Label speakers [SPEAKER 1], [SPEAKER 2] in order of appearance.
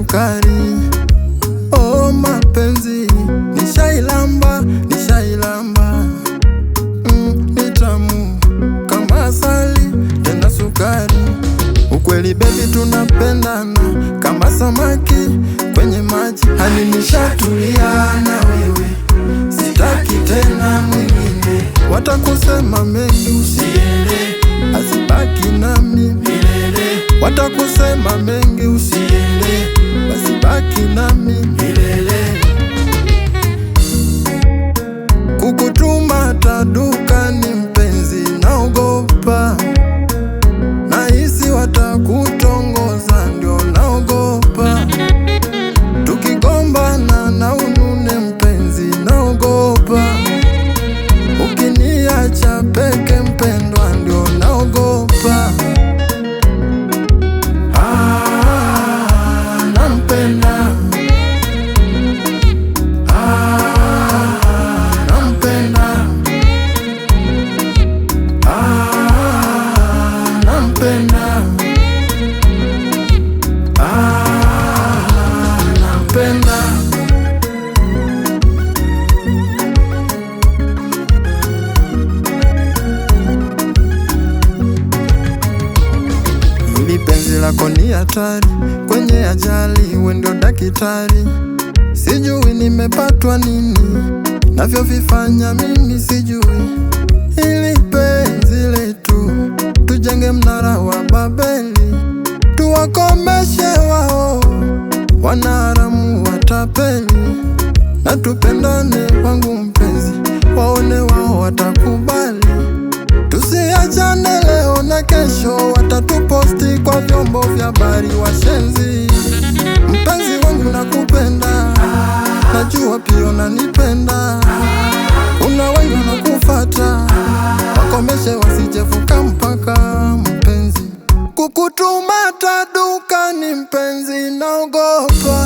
[SPEAKER 1] sukari. Oh mapenzi, nishailamba, nishailamba. Ni tamu kama asali tena sukari. Ukweli baby tunapendana kama samaki kwenye maji. Hani nishatulia na wewe, sitaki tena mwingine. Watakusema mengi usiende, asibaki nami milele. Watakusema mengi usiende, asibaki nami milele. Kukutuma tadukani mpenzi naogopa, nahisi watakutongoza ndio naogopa. Tukigombana na unune mpenzi naogopa. Ukiniacha peke mpendwa ndio naogopa. Nampenda, nampenda, nampenda, nampenda. Hili penzi lako ni hatari, kwenye ajali we ndio daktari. Sijui nimepatwa nini, navyovifanya mimi sijui. Hili penzi letu tujenge mnara wa Babeli, tuwakomeshe wao wanaharamu watapeli. Na tupendane wangu mpenzi, waone wao watakubali. Tusiachane leo na kesho, watatuposti kwa vyombo vya habari washenzi. Mpenzi wangu nakupenda, najua pia unanipenda. Kuna wengi wanakufata, wakomeshe wasijevuka mpaka mpenzi. Kukutuma tadukani mpenzi naogopa.